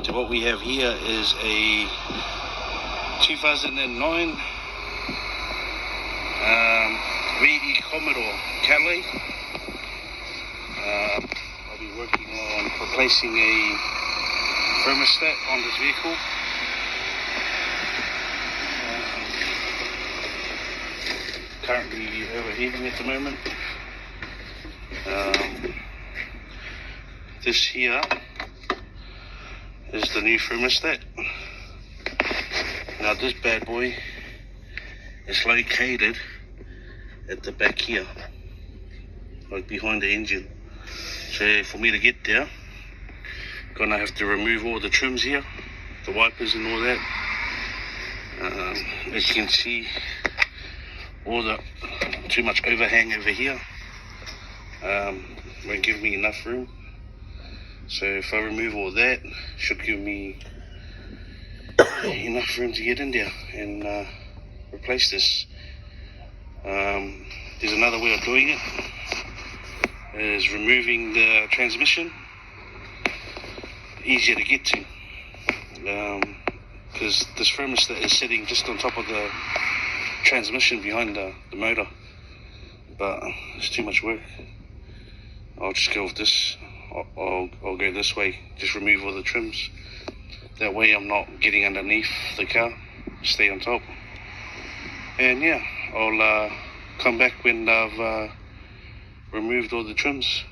So what we have here is a 2009 VE Commodore Calais. I'll be working on replacing a thermostat on this vehicle. Currently overheating at the moment. This here is the new thermostat. Now this bad boy is located at the back here, like behind the engine. So for me to get there, I'm gonna have to remove all the trims here, the wipers and all that. As you can see, all the too much overhang over here won't give me enough room. So if I remove all that, it should give me enough room to get in there and replace this. There's another way of doing it, is removing the transmission. Easier to get to, because this thermostat is sitting just on top of the transmission behind the motor, but it's too much work. I'll just go with this. I'll go this way, just remove all the trims. That way I'm not getting underneath the car, stay on top. And yeah, I'll come back when I've removed all the trims.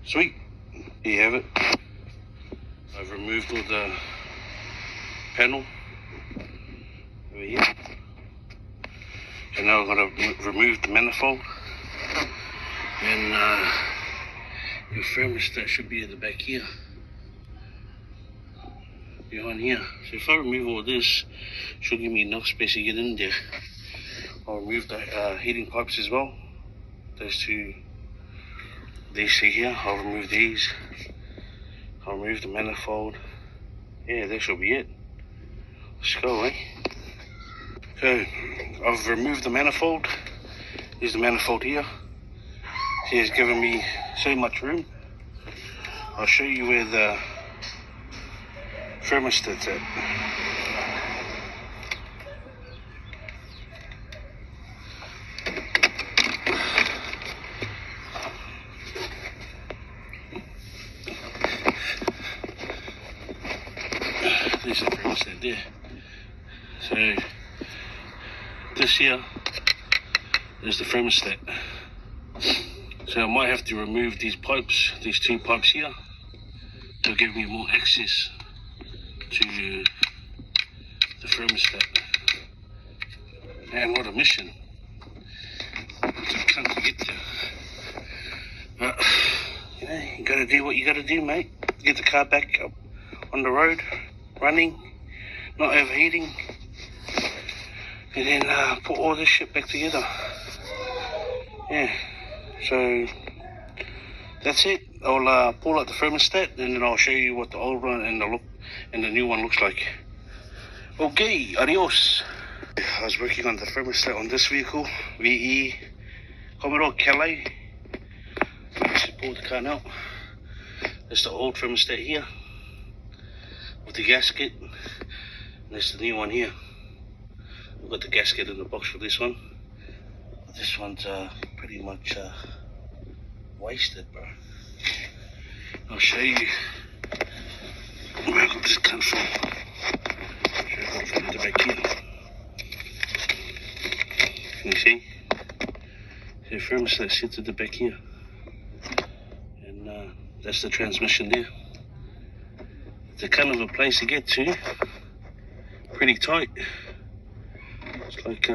Sweet, here you have it. I've removed all the panel over here. So now I'm going to remove the manifold. And your thermostat should be at the back here, behind here. So if I remove all this, it should give me enough space to get in there. I'll remove the heating pipes as well. Those two here, I'll remove these. I'll remove the manifold. Yeah, that should be it. Let's go, eh? So I've removed the manifold. Here's the manifold here. See, it's given me so much room. I'll show you where the thermostat's at. There's the thermostat there. So this here is the thermostat. So I might have to remove these pipes, these two pipes here, to give me more access to the thermostat. Man, what a mission. I can't get there. But, you know, you gotta do what you gotta do, mate. Get the car back up on the road, running, not overheating, and then put all this shit back together. Yeah. So that's it. I'll pull out the thermostat and then I'll show you what the old one and the new one looks like. Okay, adios. I was working on the thermostat on this vehicle, VE Commodore Calais. Just pull the car out. That's the old thermostat here with the gasket. And that's the new one here. I've got the gasket in the box for this one. This one's pretty much wasted, bro. I'll show you where I got this gun from. Show you what from the back here. Can you see? The thermostat sits at the back here. And that's the transmission there. It's a kind of a place to get to. Pretty tight. It's like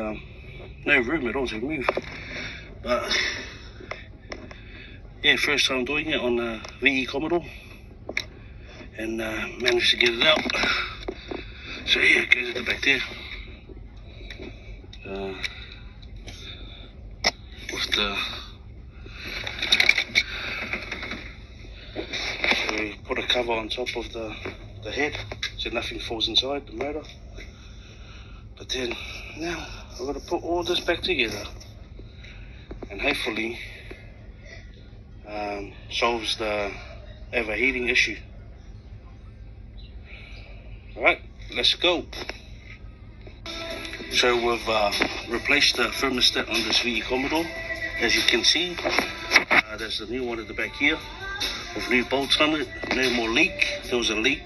no room at all to move. But yeah, first time doing it on the VE Commodore, and managed to get it out. So yeah, it goes at the back there. With the so we put a cover on top of the head so nothing falls inside the motor. But then now I've got to put all this back together, and hopefully solves the overheating issue. Alright, let's go. So we've replaced the thermostat on this VE Commodore. As you can see, there's a new one at the back here with new bolts on it. No more leak. There was a leak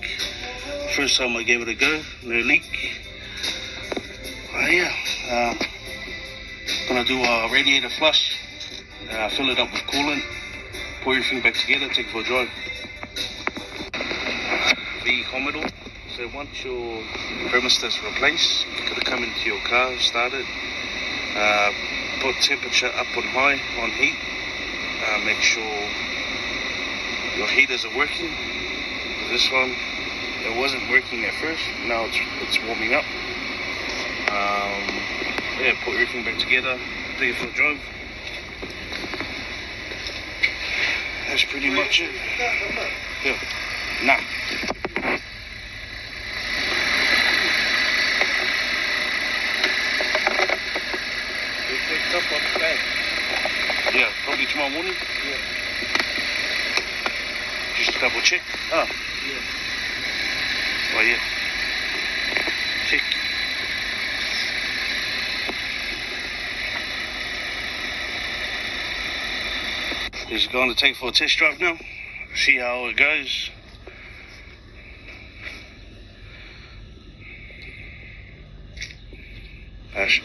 first time I gave it a go. No leak. Gonna do a radiator flush, fill it up with coolant, pour everything back together, take it for a drive. VE Commodore. So once your thermostat's replaced, you're going to come into your car, start it, put temperature up on high, on heat, make sure your heaters are working. This one, it wasn't working at first, now it's warming up. Yeah, put everything back together, take it for a drive. That's pretty much it. Yeah. Nah. Yeah, probably tomorrow morning. Yeah. Just double check. Yeah. Oh yeah. Check. He's going to take it for a test drive now. See how it goes. Passion.